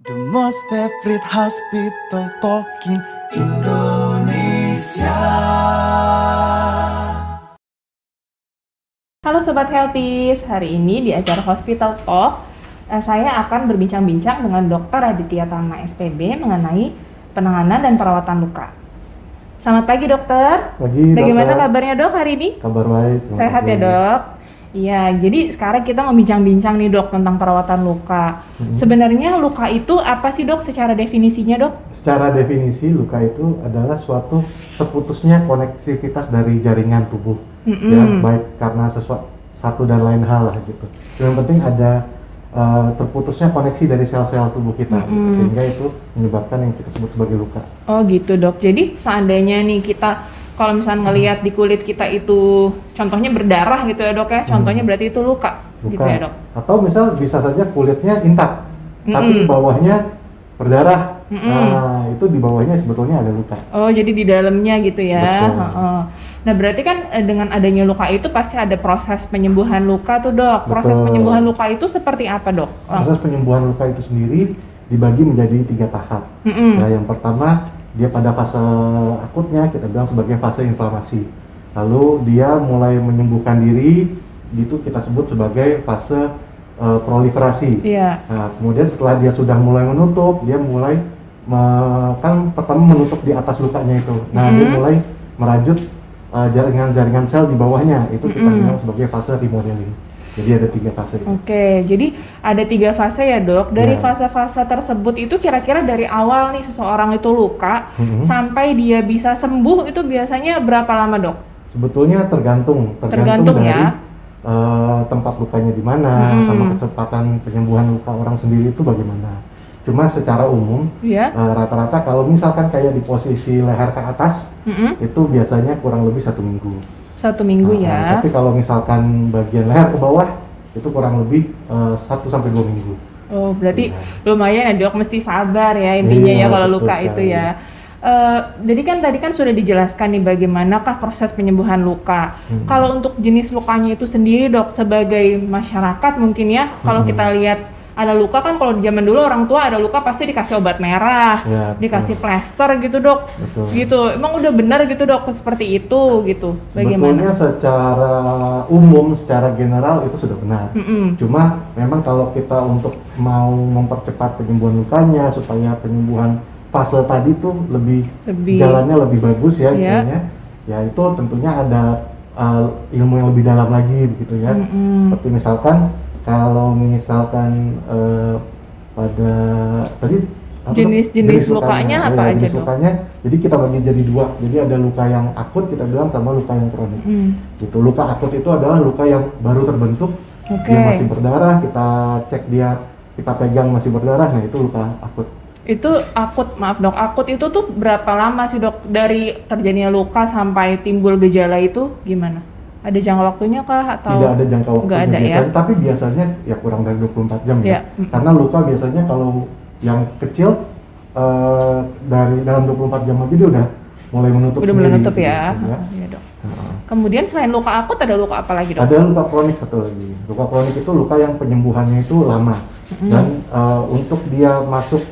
The most favorite hospital talking Indonesia. Halo Sobat Healthies, hari ini di acara Hospital Talk saya akan berbincang-bincang dengan Dr. Aditya Tama SPB mengenai penanganan dan perawatan luka. Selamat pagi dokter. Pagi. Bagaimana dokter. kabarnya dok hari ini? Kabar baik. Sehat ya dok? Iya, jadi sekarang kita mau bincang-bincang nih dok tentang perawatan luka. Sebenarnya luka itu apa sih dok secara definisinya dok? Secara definisi luka itu adalah suatu terputusnya konektivitas dari jaringan tubuh, ya, baik karena satu dan lain hal lah gitu. Yang penting ada terputusnya koneksi dari sel-sel tubuh kita, gitu, sehingga itu menyebabkan yang kita sebut sebagai luka. Oh gitu dok. Jadi seandainya nih kita kalau misalnya ngelihat di kulit kita itu contohnya berdarah gitu ya dok ya, contohnya berarti itu luka gitu ya dok? Atau misal bisa saja kulitnya intak, tapi di bawahnya berdarah, nah itu di bawahnya sebetulnya ada luka. Oh jadi di dalamnya gitu ya? Betul. Nah berarti kan dengan adanya luka itu pasti ada proses penyembuhan luka tuh dok. Proses penyembuhan luka itu seperti apa dok? Proses penyembuhan luka itu sendiri dibagi menjadi 3 tahap. Nah yang pertama dia pada fase akutnya kita bilang sebagai fase inflamasi. Lalu dia mulai menyembuhkan diri, itu kita sebut sebagai fase proliferasi. Iya. Nah, kemudian setelah dia sudah mulai menutup, dia mulai kan pertama menutup di atas lukanya itu. Nah, dia mulai merajut jaringan-jaringan sel di bawahnya. Itu kita bilang sebagai fase remodeling. Jadi ada 3 fase. Oke, jadi ada 3 fase ya dok. Dari fase-fase tersebut itu kira-kira dari awal nih seseorang itu luka sampai dia bisa sembuh itu biasanya berapa lama dok? Sebetulnya tergantung dari ya? Tempat lukanya di mana, sama kecepatan penyembuhan luka orang sendiri itu bagaimana. Cuma secara umum, rata-rata kalau misalkan kayak di posisi leher ke atas, itu biasanya kurang lebih 1 minggu. 1 minggu ya. Tapi kalau misalkan bagian leher ke bawah, itu kurang lebih 1-2 minggu. Oh berarti lumayan ya dok, mesti sabar ya intinya ya kalau luka sekali. itu ya. Jadi kan tadi kan sudah dijelaskan nih bagaimanakah proses penyembuhan luka. Kalau untuk jenis lukanya itu sendiri dok, sebagai masyarakat mungkin ya, kalau kita lihat ada luka kan kalau di zaman dulu orang tua ada luka pasti dikasih obat merah, dikasih plester gitu dok. Gitu. Emang udah benar gitu dok seperti itu gitu. Bagaimana? Sebetulnya secara umum, secara general itu sudah benar. Cuma memang kalau kita untuk mau mempercepat penyembuhan lukanya supaya penyembuhan fase tadi tuh lebih jalannya lebih bagus ya istilahnya. Ya itu tentunya ada ilmu yang lebih dalam lagi begitu ya. Seperti misalkan kalau misalkan pada tadi jenis lukanya apa aja dok? Lukanya, jadi kita bagi jadi 2. Jadi ada luka yang akut kita bilang sama luka yang kronik. Gitu. Luka akut itu adalah luka yang baru terbentuk, dia masih berdarah, kita cek dia, kita pegang masih berdarah, nah itu luka akut. Itu akut, maaf dok, akut itu tuh berapa lama sih dok dari terjadinya luka sampai timbul gejala itu gimana? Ada jangka waktunya kah atau? Tidak ada jangka waktunya. Nggak ada biasanya, ya? tapi biasanya ya kurang dari 24 jam ya. Karena luka biasanya kalau yang kecil dari dalam 24 jam aja dia udah mulai menutup udah sendiri. menutup ya? Ya. Iya dok. Kemudian selain luka akut ada luka apa lagi dok? Ada luka kronik satu lagi. Luka kronik itu luka yang penyembuhannya itu lama. Dan untuk dia masuk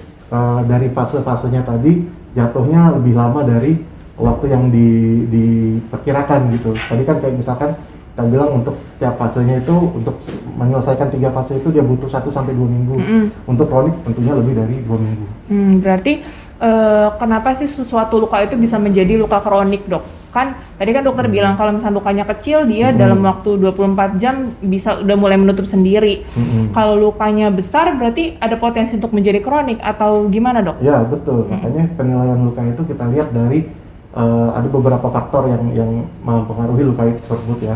dari fase-fasenya tadi jatuhnya lebih lama dari waktu yang diperkirakan gitu. Tadi kan kayak misalkan kita bilang untuk setiap fasenya itu untuk menyelesaikan 3 fase itu dia butuh 1-2 minggu. Untuk kronik tentunya lebih dari 2 minggu. Berarti kenapa sih sesuatu luka itu bisa menjadi luka kronik dok? Kan tadi kan dokter bilang kalau misalnya lukanya kecil dia dalam waktu 24 jam bisa udah mulai menutup sendiri. Kalau lukanya besar berarti ada potensi untuk menjadi kronik atau gimana dok? Ya betul, makanya penilaian luka itu kita lihat dari ada beberapa faktor yang mempengaruhi luka tersebut ya.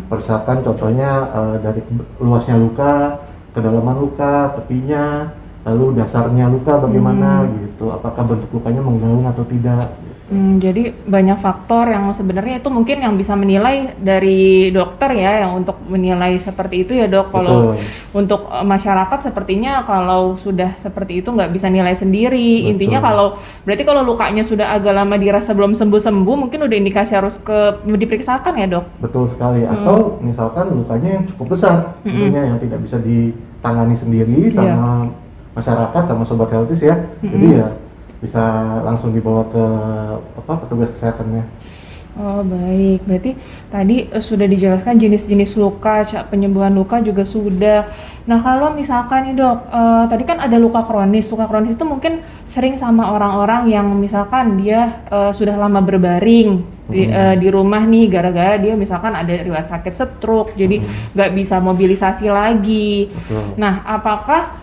Misalkan contohnya dari luasnya luka, kedalaman luka, tepinya, lalu dasarnya luka bagaimana gitu, apakah bentuk lukanya menggaung atau tidak. Jadi banyak faktor yang sebenarnya itu mungkin yang bisa menilai dari dokter ya, yang untuk menilai seperti itu ya dok. Kalau untuk masyarakat sepertinya kalau sudah seperti itu nggak bisa nilai sendiri. Intinya berarti kalau lukanya sudah agak lama dirasa belum sembuh-sembuh, mungkin udah indikasi harus diperiksakan ya dok? Betul sekali. Atau misalkan lukanya yang cukup besar, tentunya yang tidak bisa ditangani sendiri sama masyarakat sama sobat healthies ya. Jadi ya bisa langsung dibawa ke petugas kesehatannya. Oh baik, berarti tadi sudah dijelaskan jenis-jenis luka, penyembuhan luka juga sudah. Nah kalau misalkan nih dok, tadi kan ada luka kronis itu mungkin sering sama orang-orang yang misalkan dia sudah lama berbaring di rumah nih, gara-gara dia misalkan ada riwayat sakit stroke, jadi nggak bisa mobilisasi lagi. Betul. Nah apakah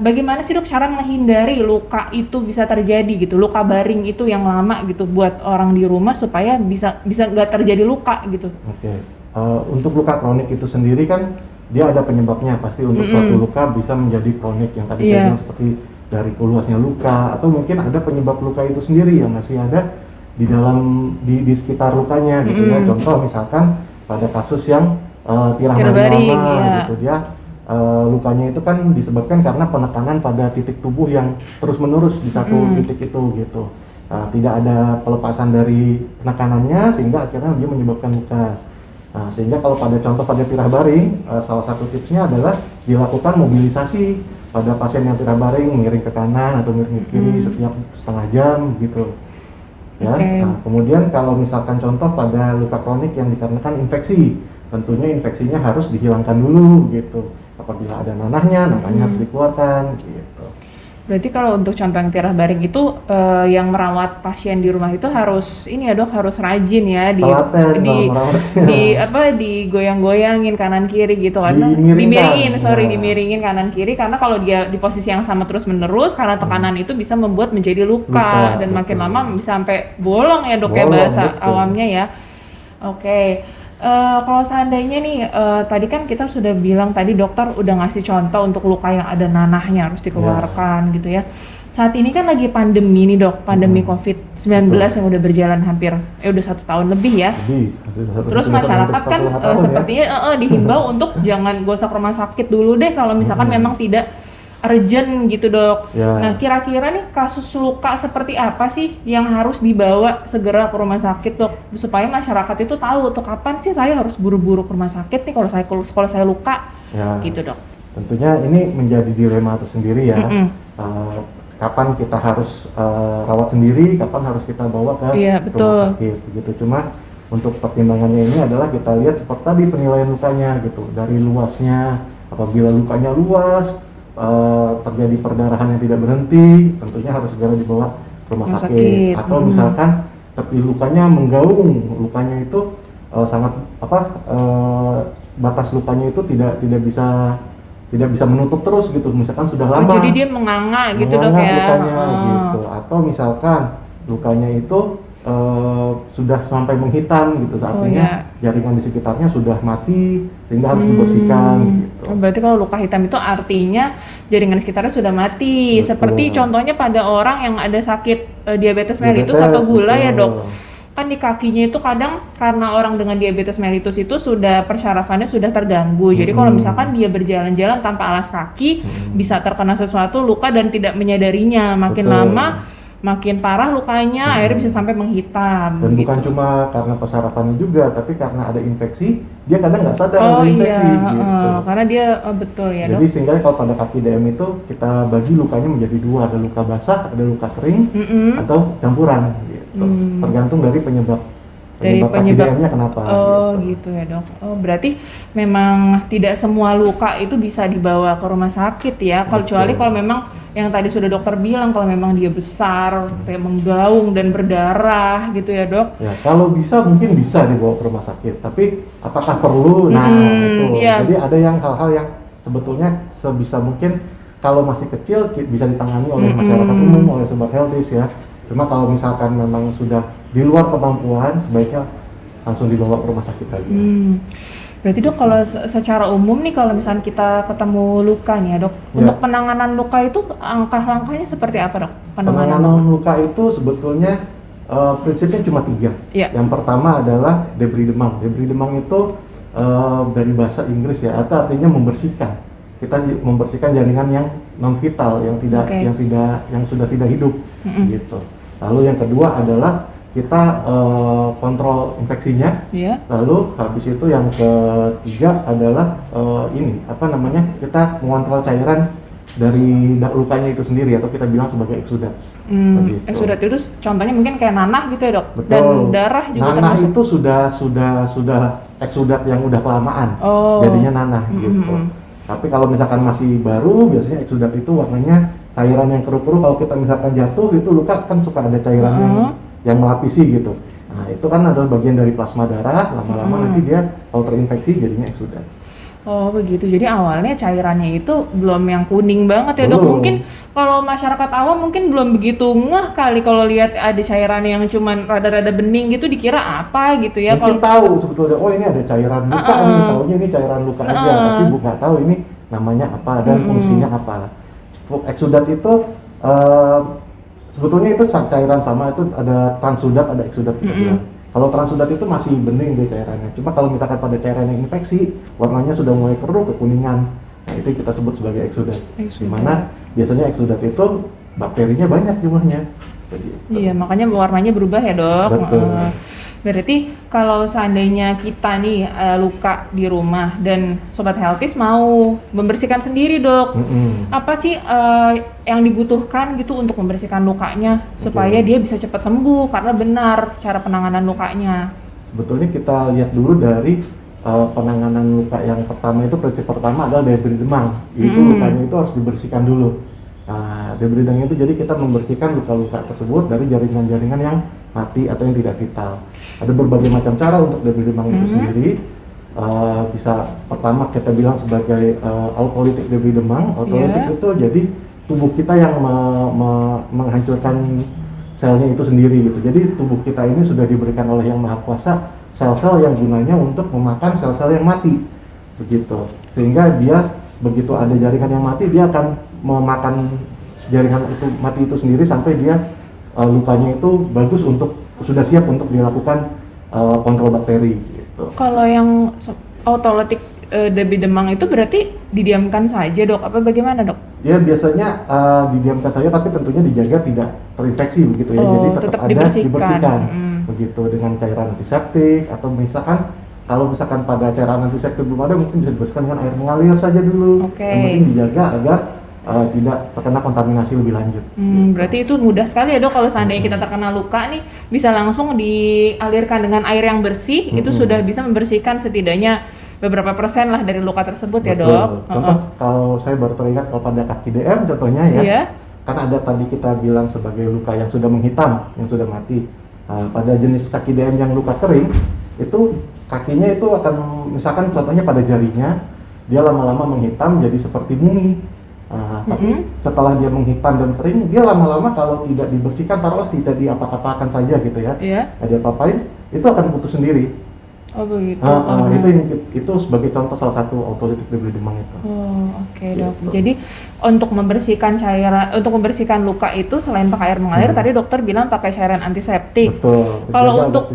bagaimana sih dok cara menghindari luka itu bisa terjadi gitu, luka baring itu yang lama gitu buat orang di rumah supaya bisa nggak terjadi luka gitu? Oke. Untuk luka kronik itu sendiri kan dia ada penyebabnya, pasti untuk suatu luka bisa menjadi kronik yang tadi saya bilang, seperti dari luasnya luka atau mungkin ada penyebab luka itu sendiri yang masih ada di dalam di sekitar lukanya gitu ya. Contoh misalkan pada kasus yang tirah baring lama gitu, dia lukanya itu kan disebabkan karena penekanan pada titik tubuh yang terus-menerus di satu titik itu gitu. Tidak ada pelepasan dari penekanannya sehingga akhirnya dia menyebabkan luka. Sehingga kalau contoh pada tirah baring, salah satu tipsnya adalah dilakukan mobilisasi pada pasien yang tirah baring, miring ke kanan atau miring ke kiri setiap setengah jam gitu. Ya. Kemudian kalau misalkan contoh pada luka kronik yang dikarenakan infeksi, tentunya infeksinya harus dihilangkan dulu gitu. Apabila ada nanahnya harus dikeluarkan gitu. Berarti kalau untuk contoh yang tirah baring itu yang merawat pasien di rumah itu harus ini ya dok, harus rajin ya digoyang-goyangin kanan kiri gitu, karena dimiringin kanan kiri, karena kalau dia di posisi yang sama terus menerus karena tekanan itu bisa membuat menjadi luka dan makin lama bisa sampai bolong ya dok, ya bahasa awamnya ya. Oke. Kalau seandainya nih, tadi kan kita sudah bilang tadi dokter udah ngasih contoh untuk luka yang ada nanahnya harus dikeluarkan gitu ya. Saat ini kan lagi pandemi nih dok, pandemi COVID-19 yang udah berjalan hampir, udah 1 tahun lebih ya. Terus masyarakat kan sepertinya dihimbau untuk gak usah ke rumah sakit dulu deh kalau misalkan memang tidak urgent gitu dok. Nah kira-kira nih kasus luka seperti apa sih yang harus dibawa segera ke rumah sakit dok, supaya masyarakat itu tahu tuh kapan sih saya harus buru-buru ke rumah sakit nih kalau saya luka gitu dok. Tentunya ini menjadi dilema tersendiri ya. Kapan kita harus rawat sendiri, kapan harus kita bawa ke rumah sakit gitu. Cuma untuk pertimbangannya ini adalah kita lihat seperti tadi penilaian lukanya gitu, dari luasnya. Apabila lukanya luas, terjadi perdarahan yang tidak berhenti, tentunya harus segera dibawa ke rumah sakit. Atau misalkan tapi lukanya menggaung, lukanya itu sangat batas lukanya itu tidak bisa menutup terus gitu, misalkan sudah lama. Jadi dia menganga gitu dok ya. Lukanya gitu. Atau misalkan lukanya itu sudah sampai menghitam gitu, artinya jaringan di sekitarnya sudah mati sehingga harus dibersihkan gitu. Berarti kalau luka hitam itu artinya jaringan sekitarnya sudah mati. Betul. Seperti contohnya pada orang yang ada sakit diabetes mellitus atau gula ya dok. Kan di kakinya itu kadang karena orang dengan diabetes mellitus itu sudah persyarafannya sudah terganggu. Jadi kalau misalkan dia berjalan-jalan tanpa alas kaki bisa terkena sesuatu luka dan tidak menyadarinya, makin lama makin parah lukanya, akhirnya bisa sampai menghitam. Dan bukan cuma karena persarafannya juga, tapi karena ada infeksi, dia kadang nggak sadar ada infeksi. Gitu. Karena dia betul ya dok. Jadi sehingga kalau pada kaki DM itu kita bagi lukanya menjadi 2, ada luka basah, ada luka kering, atau campuran. Gitu. Tergantung dari penyebab kaki DM-nya kenapa. Gitu ya dok. Berarti memang tidak semua luka itu bisa dibawa ke rumah sakit ya. Kecuali kalau memang yang tadi sudah dokter bilang, kalau memang dia besar, kayak menggaung dan berdarah gitu ya dok. Ya kalau bisa mungkin bisa dibawa ke rumah sakit. Tapi apakah perlu? Nah itu. Jadi ada hal-hal yang sebetulnya sebisa mungkin kalau masih kecil bisa ditangani oleh masyarakat umum, oleh sobat healthies ya. Cuma kalau misalkan memang sudah di luar kemampuan, sebaiknya langsung dibawa ke rumah sakit saja. Berarti dok, kalau secara umum nih, kalau misalnya kita ketemu luka nih ya dok, untuk penanganan luka itu langkah-langkahnya seperti apa dok? Penanganan luka itu sebetulnya prinsipnya cuma 3. Yang pertama adalah debris demam. Debris demam itu dari bahasa Inggris ya, atau artinya membersihkan. Kita membersihkan jaringan yang non vital, yang sudah tidak hidup, gitu. Lalu yang kedua adalah kita kontrol infeksinya. Lalu habis itu yang ketiga adalah kita mengontrol cairan dari lukanya itu sendiri atau kita bilang sebagai eksudat. Begitu. Eksudat itu contohnya mungkin kayak nanah gitu ya dok. Betul. Dan darah juga nanah termasuk. itu sudah eksudat yang udah kelamaan, Oh. jadinya nanah gitu. Tapi kalau misalkan masih baru, biasanya eksudat itu warnanya cairan yang keruh-keruh. Kalau kita misalkan jatuh itu luka kan suka ada cairan yang melapisi gitu. Nah itu kan adalah bagian dari plasma darah. Lama-lama nanti dia kalau terinfeksi jadinya eksudat. Oh begitu, jadi awalnya cairannya itu belum yang kuning banget ya dok. Belum. Mungkin kalau masyarakat awam mungkin belum begitu ngeh kali kalau lihat ada cairan yang cuman rada-rada bening gitu dikira apa gitu ya. Mungkin tahu sebetulnya, oh ini ada cairan luka nih, taunya ini cairan luka aja, tapi nggak tahu ini namanya apa dan fungsinya apa. Eksudat itu sebetulnya itu cairan sama, itu ada transudat, ada eksudat kita bilang. Kalau transudat itu masih bening dia cairannya. Cuma kalau misalkan pada cairan yang infeksi, warnanya sudah mulai keruh, kekuningan. Nah itu kita sebut sebagai eksudat. Dimana biasanya eksudat itu bakterinya banyak jumlahnya. Jadi, iya, makanya warnanya berubah ya dok. Betul. Berarti kalau seandainya kita nih luka di rumah dan Sobat Healthies mau membersihkan sendiri dok, apa sih yang dibutuhkan gitu untuk membersihkan lukanya supaya dia bisa cepat sembuh karena benar cara penanganan lukanya? Sebetulnya kita lihat dulu dari penanganan luka yang pertama itu, prinsip pertama adalah debri demang. Itu lukanya itu harus dibersihkan dulu. Nah, debri demang itu jadi kita membersihkan luka-luka tersebut dari jaringan-jaringan yang mati atau yang tidak vital. Ada berbagai macam cara untuk debri demang itu sendiri. Bisa pertama kita bilang sebagai autolitik debri demang. Autolitik itu jadi tubuh kita yang menghancurkan selnya itu sendiri gitu. Jadi tubuh kita ini sudah diberikan oleh Yang Maha Kuasa sel-sel yang gunanya untuk memakan sel-sel yang mati, begitu. Sehingga dia begitu ada jaringan yang mati, dia akan memakan jaringan itu mati itu sendiri sampai dia lukanya itu bagus untuk sudah siap untuk dilakukan kontrol bakteri. Gitu. Kalau yang autolytic debri demang itu berarti didiamkan saja dok? Apa bagaimana dok? Dia biasanya didiamkan saja, tapi tentunya dijaga tidak terinfeksi begitu ya. Jadi tetap ada dibersihkan. Begitu dengan cairan antiseptik atau misalkan kalau misalkan pada cairan antiseptik belum ada, mungkin bisa dibersihkan dengan air mengalir saja dulu. Yang penting dijaga agar tidak terkena kontaminasi lebih lanjut. Berarti itu mudah sekali ya dok, kalau seandainya kita terkena luka nih bisa langsung dialirkan dengan air yang bersih, itu sudah bisa membersihkan setidaknya beberapa persen lah dari luka tersebut. Betul. Ya dok. Contoh kalau saya baru teringat kalau pada kaki DM contohnya ya, kan ada tadi kita bilang sebagai luka yang sudah menghitam, yang sudah mati. Pada jenis kaki DM yang luka kering, itu kakinya itu akan, misalkan contohnya pada jarinya, dia lama-lama menghitam jadi seperti mumi. Tapi setelah dia menghitam dan kering, dia lama-lama kalau tidak dibersihkan, taruhlah tidak diapa-apakan saja gitu ya, nggak diapa-apain, itu akan putus sendiri. Oh begitu. Itu sebagai contoh salah satu autolitik debri demang itu. Oh oke dok. Jadi untuk membersihkan cairan, untuk membersihkan luka itu selain pakai air mengalir, tadi dokter bilang pakai cairan antiseptik. Betul. Kalau untuk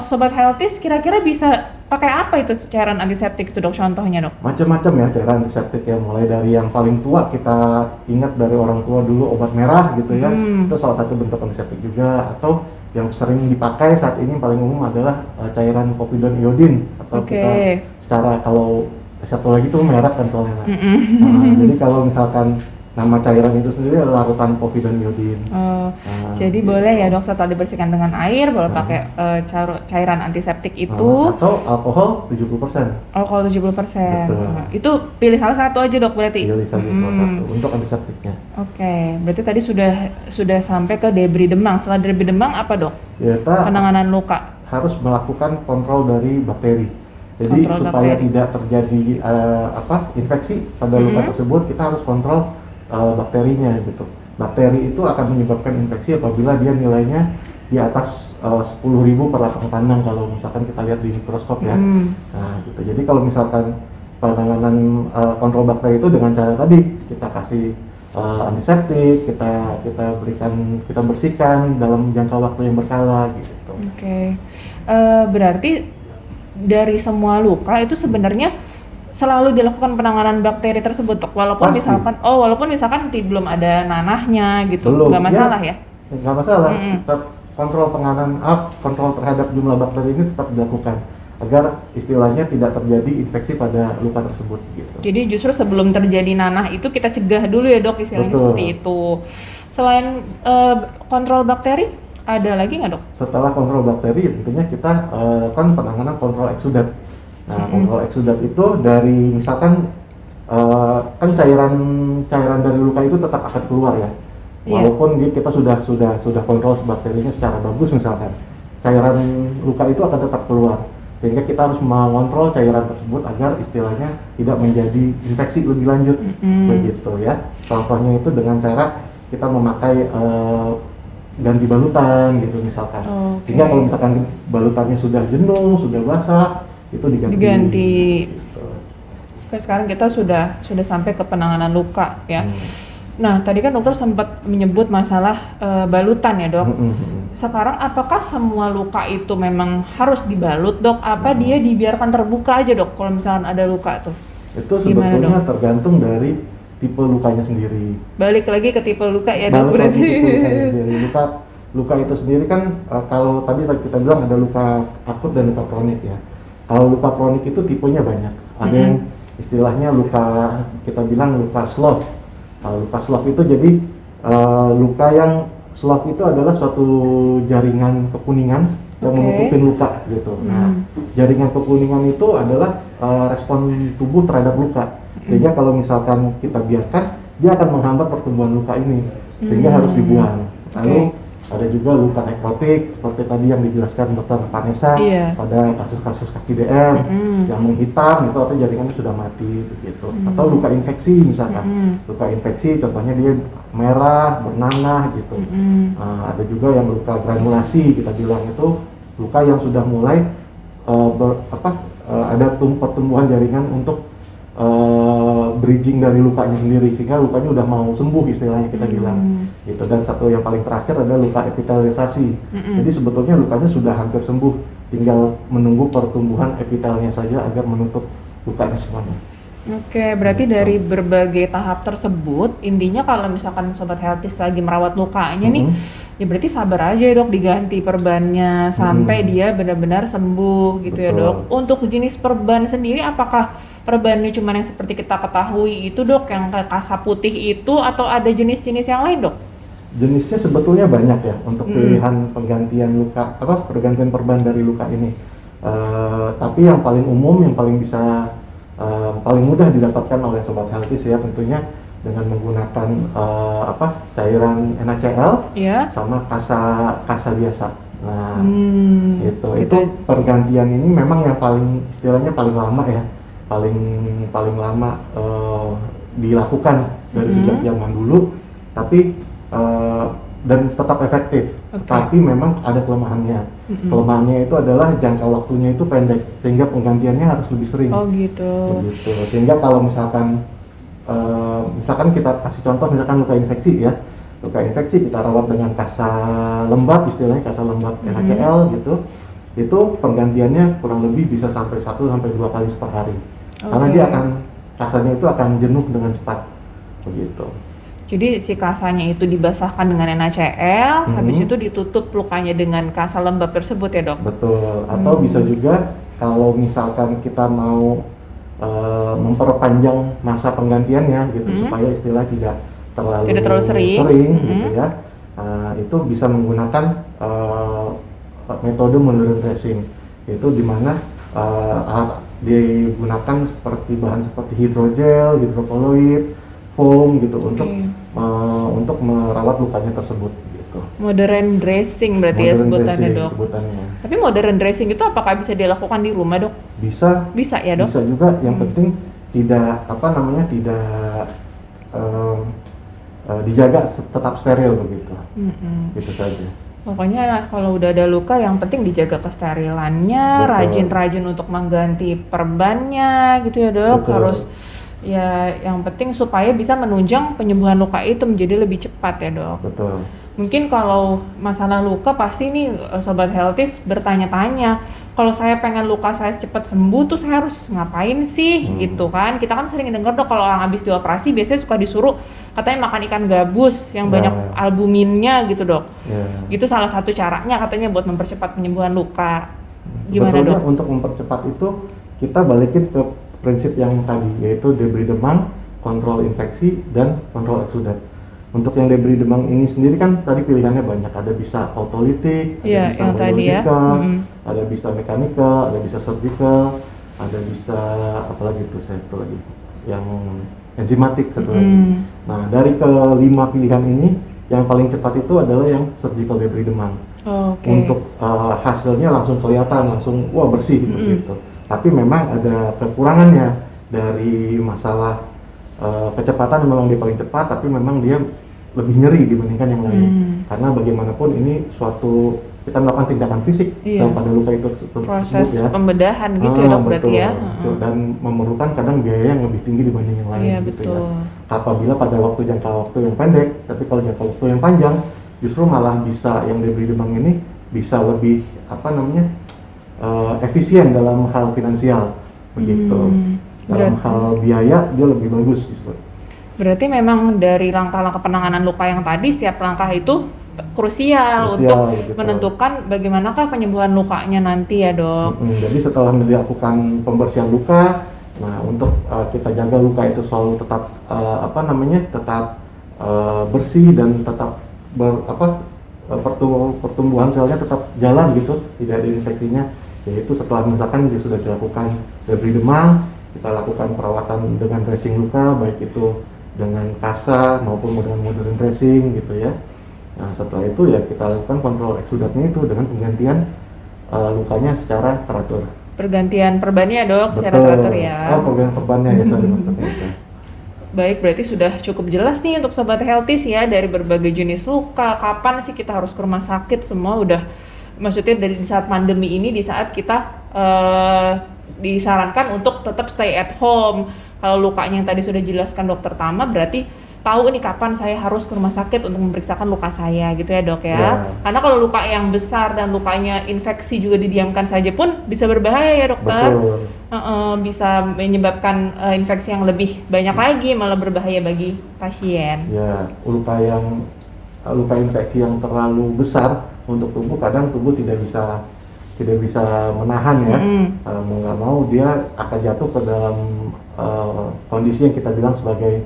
Sobat Healthies kira-kira bisa pakai apa itu cairan antiseptik itu dok? Contohnya dok? Macam-macam ya cairan antiseptik ya, mulai dari yang paling tua kita ingat dari orang tua dulu obat merah gitu ya, itu salah satu bentuk antiseptik juga. Atau yang sering dipakai saat ini paling umum adalah cairan povidone iodin, atau kita secara, kalau satu lagi tuh merek kan soalnya. Jadi kalau misalkan nama cairan itu sendiri adalah larutan povidone iodin. Jadi boleh ya dok setelah dibersihkan dengan air boleh pakai cairan antiseptik itu. Atau alkohol 70%. Alkohol 70%. Itu pilih salah satu aja dok berarti. Pilih salah satu untuk antiseptiknya. Oke, berarti tadi sudah sampai ke debri demang. Setelah debri demang apa dok? Ya, penanganan luka. Harus melakukan kontrol dari bakteri. Jadi Kontrol supaya bakteri. tidak terjadi infeksi pada luka tersebut, kita harus kontrol bakterinya gitu. Bakteri itu akan menyebabkan infeksi apabila dia nilainya di atas 10.000 per lapang pandang kalau misalkan kita lihat di mikroskop ya. Nah gitu. Jadi kalau misalkan penanganan kontrol bakteri itu dengan cara tadi, kita kasih antiseptik, kita bersihkan dalam jangka waktu yang berkala gitu. Oke. Berarti dari semua luka itu sebenarnya selalu dilakukan penanganan bakteri tersebut, walaupun Pasti. misalkan belum ada nanahnya gitu, Belum, nggak masalah ya? Nggak masalah. Tetap kontrol penanganan kontrol terhadap jumlah bakteri ini tetap dilakukan. agar istilahnya tidak terjadi infeksi pada luka tersebut gitu. Jadi justru sebelum terjadi nanah itu kita cegah dulu ya dok, istilahnya Betul. seperti itu. Selain kontrol bakteri, ada lagi nggak dok? Setelah kontrol bakteri tentunya kita kan penanganan kontrol eksudat. Nah, kontrol eksudat itu dari misalkan kan cairan dari luka itu tetap akan keluar ya. Walaupun kita sudah kontrol bakterinya secara bagus misalkan, cairan luka itu akan tetap keluar. Sehingga kita harus mengontrol cairan tersebut agar istilahnya tidak menjadi infeksi lebih lanjut, begitu ya. Contohnya itu dengan cara kita memakai ganti balutan gitu misalkan. Sehingga kalau misalkan balutannya sudah jenuh, sudah basah, itu diganti. Gitu. Oke, sekarang kita sudah sampai ke penanganan luka ya. Nah, tadi kan dokter sempat menyebut masalah balutan ya dok. Sekarang apakah semua luka itu memang harus dibalut dok? Apa dia dibiarkan terbuka aja dok kalau misalkan ada luka tuh? Itu sebetulnya tergantung dari tipe lukanya sendiri. Balik lagi ke tipe luka ya dok berarti. Tipe lukanya sendiri. Luka itu sendiri kan kalau tadi kita bilang ada luka akut dan luka kronik ya. Kalau luka kronik itu tipenya banyak. Ada yang istilahnya luka, kita bilang luka slough. Luka slough itu jadi luka yang slough itu adalah suatu jaringan kekuningan yang menutupin luka gitu. Nah, jaringan kekuningan itu adalah respon tubuh terhadap luka. Sehingga kalau misalkan kita biarkan, dia akan menghambat pertumbuhan luka ini, sehingga harus dibuang. Lalu ada juga luka nekrotik seperti tadi yang dijelaskan Dr. Vanessa pada kasus-kasus kaki DM yang menghitam itu atau jaringannya sudah mati begitu. Atau luka infeksi misalkan. Luka infeksi contohnya dia merah, bernanah gitu. Ada juga yang luka granulasi kita bilang itu luka yang sudah mulai ada pertumbuhan jaringan untuk bridging dari lukanya sendiri sehingga lukanya udah mau sembuh istilahnya kita bilang gitu. Dan satu yang paling terakhir ada luka epitelisasi. Jadi sebetulnya lukanya sudah hampir sembuh, tinggal menunggu pertumbuhan epitelnya saja agar menutup lukanya semuanya. Oke, berarti dari berbagai tahap tersebut, intinya kalau misalkan Sobat Healthies lagi merawat lukanya nih, ya berarti sabar aja ya dok, diganti perbannya sampai dia benar-benar sembuh gitu. Betul. Ya dok. Untuk jenis perban sendiri, apakah perbannya cuma yang seperti kita ketahui itu dok, yang kayak kasa putih itu, atau ada jenis-jenis yang lain dok? Jenisnya sebetulnya banyak ya untuk pilihan penggantian luka, pergantian perban dari luka ini. Tapi yang paling umum, yang paling bisa paling mudah didapatkan oleh Sobat Healthies ya tentunya dengan menggunakan cairan NaCl sama kasa biasa. Nah, itu pergantian ini memang yang paling istilahnya paling lama ya, paling lama dilakukan dari sejak zaman dulu, tapi dan tetap efektif. Tapi memang ada kelemahannya. Kelemahannya itu adalah jangka waktunya itu pendek, sehingga penggantiannya harus lebih sering. Oh gitu. Begitu. Sehingga kalau misalkan kita kasih contoh misalkan luka infeksi ya, luka infeksi kita rawat dengan kasa lembab, istilahnya kasa lembab NaCl gitu, itu penggantiannya kurang lebih bisa sampai 1-2 kali per hari. Karena dia kasanya itu akan jenuh dengan cepat, begitu. Jadi si kasanya itu dibasahkan dengan NaCl, habis itu ditutup lukanya dengan kasa lembab tersebut ya dok? Betul, atau bisa juga kalau misalkan kita mau memperpanjang masa penggantiannya gitu supaya istilah tidak terlalu sering gitu ya, itu bisa menggunakan metode modern dressing, itu dimana digunakan seperti bahan seperti hidrogel, hidrokoloid, foam gitu untuk merawat lukanya tersebut gitu. Modern dressing berarti ya sebutannya dok. Tapi modern dressing itu apakah bisa dilakukan di rumah dok? Bisa. Bisa ya dok? Bisa juga. Yang penting tidak dijaga tetap steril begitu. Gitu saja. Pokoknya kalau udah ada luka yang penting dijaga kesterilannya, rajin-rajin untuk mengganti perbannya gitu ya dok. Betul. Harus ya yang penting supaya bisa menunjang penyembuhan luka itu menjadi lebih cepat ya dok. Betul. Mungkin kalau masalah luka pasti nih Sobat Healthies bertanya-tanya, kalau saya pengen luka saya cepat sembuh tuh saya harus ngapain sih gitu kan. Kita kan sering dengar dok kalau orang habis dioperasi biasanya suka disuruh katanya makan ikan gabus yang banyak albuminnya gitu dok. Gitu salah satu caranya katanya buat mempercepat penyembuhan luka. Gimana Sebetulnya dok? untuk mempercepat itu kita balikin ke prinsip yang tadi, yaitu debris demam, kontrol infeksi, dan kontrol eksudat. Untuk yang debris demam ini sendiri kan tadi pilihannya banyak, ada bisa autolitik, ada Iya, bisa yang tadi ya. biological, ada bisa mechanical, ada bisa surgical, ada bisa apalagi itu saya itu lagi yang enzimatik satu lagi. Nah dari kelima pilihan ini yang paling cepat itu adalah yang surgical debris demam. Oke. Untuk hasilnya langsung kelihatan, langsung wah bersih gitu. Tapi memang ada kekurangannya dari masalah kecepatan, memang dia paling cepat, tapi memang dia lebih nyeri dibandingkan yang lain. Karena bagaimanapun ini suatu kita melakukan tindakan fisik pada luka itu Proses tersebut ya. pembedahan gitu ya dok berarti ya. Dan memerlukan kadang biaya yang lebih tinggi dibanding yang lain Iya gitu betul. ya. Apabila pada jangka waktu yang pendek, tapi kalau jangka waktu yang panjang, justru malah bisa yang debris demam ini bisa lebih efisien dalam hal finansial begitu. Dalam hal biaya dia lebih bagus justru. Berarti memang dari langkah-langkah penanganan luka yang tadi, setiap langkah itu krusial untuk gitu. menentukan bagaimanakah penyembuhan lukanya nanti ya dok. Jadi setelah dilakukan pembersihan luka, nah untuk kita jaga luka itu selalu tetap tetap bersih dan tetap pertumbuhan selnya tetap jalan gitu, tidak ada infeksinya. Yaitu setelah misalkan dia sudah dilakukan debris demam, kita lakukan perawatan dengan dressing luka, baik itu dengan kasa maupun dengan modern dressing gitu ya. Nah setelah itu ya kita lakukan kontrol eksudatnya itu dengan penggantian lukanya secara teratur. Pergantian perbannya ya dok, secara teratur ya. Pergantian perbannya ya sorry maksudnya itu. Baik, berarti sudah cukup jelas nih untuk Sobat Healthies ya, dari berbagai jenis luka, kapan sih kita harus ke rumah sakit, semua udah, maksudnya dari saat pandemi ini, di saat kita disarankan untuk tetap stay at home. Kalau lukanya yang tadi sudah jelaskan dokter Tama, berarti tahu nih kapan saya harus ke rumah sakit untuk memeriksakan luka saya gitu ya dok ya. Karena kalau luka yang besar dan lukanya infeksi juga didiamkan saja pun bisa berbahaya ya dokter. Bisa menyebabkan infeksi yang lebih banyak lagi, malah berbahaya bagi pasien. Ya, luka infeksi yang terlalu besar untuk tubuh, kadang tubuh tidak bisa menahan ya. Mau nggak mau dia akan jatuh ke dalam kondisi yang kita bilang sebagai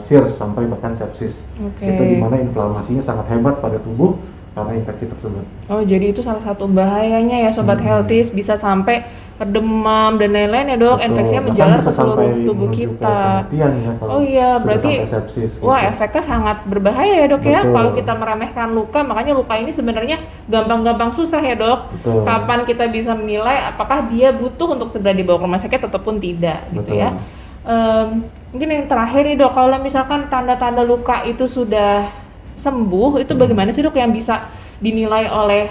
SIRS sampai bahkan sepsis. Itu dimana inflamasinya sangat hebat pada tubuh karena infeksi tersebut. Oh jadi itu salah satu bahayanya ya Sobat Healthies, bisa sampai demam dan lain-lain ya dok. Infeksinya menjalar ke seluruh tubuh kita. Ya, oh iya berarti sepsis, wah gitu. Efeknya sangat berbahaya ya dok. Betul. Ya kalau kita meremehkan luka, makanya luka ini sebenarnya gampang-gampang susah ya dok. Betul. Kapan kita bisa menilai apakah dia butuh untuk segera dibawa ke rumah sakit ataupun tidak. Betul. Gitu ya. Mungkin yang terakhir nih dok, kalau misalkan tanda-tanda luka itu sudah sembuh, itu bagaimana sih dok yang bisa dinilai oleh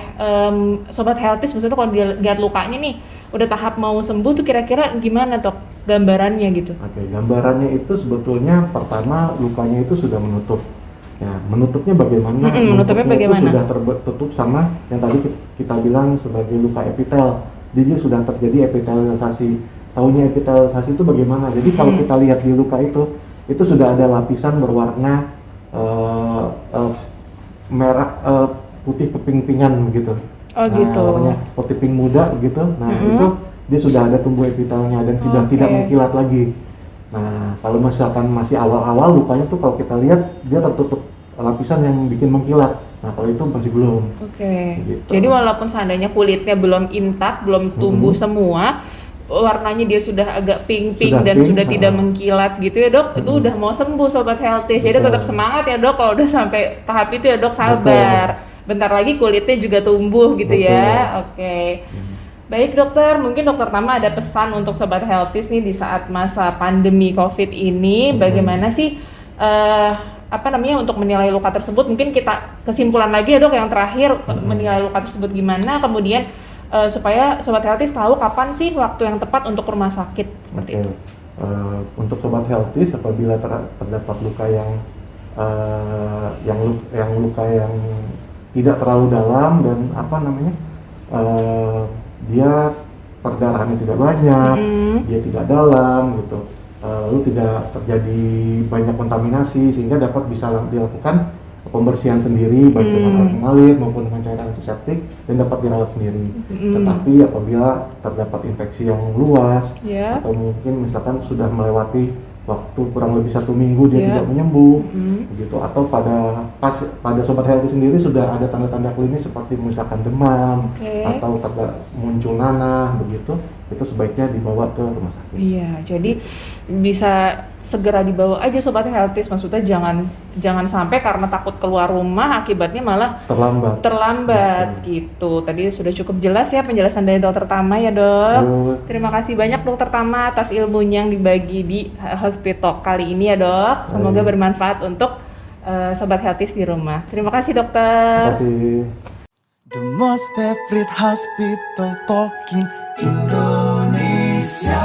Sobat Healthies, maksudnya kalau lihat lukanya nih udah tahap mau sembuh tuh kira-kira gimana dok gambarannya gitu? Gambarannya itu sebetulnya pertama lukanya itu sudah menutup. Ya, menutupnya bagaimana? Menutupnya bagaimana? Itu sudah tertutup sama yang tadi kita bilang sebagai luka epitel. Jadi sudah terjadi epitelisasi. Taunya epitelisasi itu bagaimana? Jadi kalau kita lihat di luka itu sudah ada lapisan berwarna merah putih keping-pingan gitu. Oh gitu. Seperti pink muda gitu. Nah itu dia sudah ada tumbuh epitelnya dan tidak mengkilat lagi. Nah kalau misalkan masih awal-awal lukanya tuh kalau kita lihat dia tertutup lapisan yang bikin mengkilat. Nah kalau itu masih belum. Gitu. Jadi walaupun seandainya kulitnya belum intak, belum tumbuh semua, warnanya dia sudah agak pink-pink dan sudah tidak mengkilat gitu ya dok, itu udah mau sembuh Sobat Healthies. Jadi tetap semangat ya dok, kalau udah sampai tahap itu ya dok, sabar. Bentar lagi kulitnya juga tumbuh gitu ya. Baik dokter, mungkin dokter Tama ada pesan untuk Sobat Healthies nih di saat masa pandemi COVID ini, bagaimana sih untuk menilai luka tersebut? Mungkin kita kesimpulan lagi ya dok, yang terakhir menilai luka tersebut gimana, kemudian supaya Sobat Healthies tahu kapan sih waktu yang tepat untuk rumah sakit seperti itu. Untuk Sobat Healthies, apabila terdapat luka yang luka yang tidak terlalu dalam dan dia perdarahannya tidak banyak, dia tidak dalam gitu, lalu tidak terjadi banyak kontaminasi sehingga dapat bisa dilakukan pembersihan sendiri baik dengan air mengalir maupun dengan cairan antiseptik dan dapat dirawat sendiri. Tetapi apabila terdapat infeksi yang luas atau mungkin misalkan sudah melewati waktu kurang lebih 1 minggu dia tidak menyembuh, begitu, atau pada sobat healthy sendiri sudah ada tanda-tanda klinis seperti misalkan demam atau muncul nanah, begitu, itu sebaiknya dibawa ke rumah sakit. Iya, jadi bisa segera dibawa aja sobat healthy, maksudnya jangan sampai karena takut keluar rumah akibatnya malah terlambat gitu. Tadi sudah cukup jelas ya penjelasan dari Dokter Tama ya, Dok. Terima kasih banyak Dokter Tama atas ilmunya yang dibagi di Hospital kali ini ya, Dok. Semoga bermanfaat untuk sobat healthy di rumah. Terima kasih, Dokter. Terima kasih. The most favorite hospital talking Indonesia.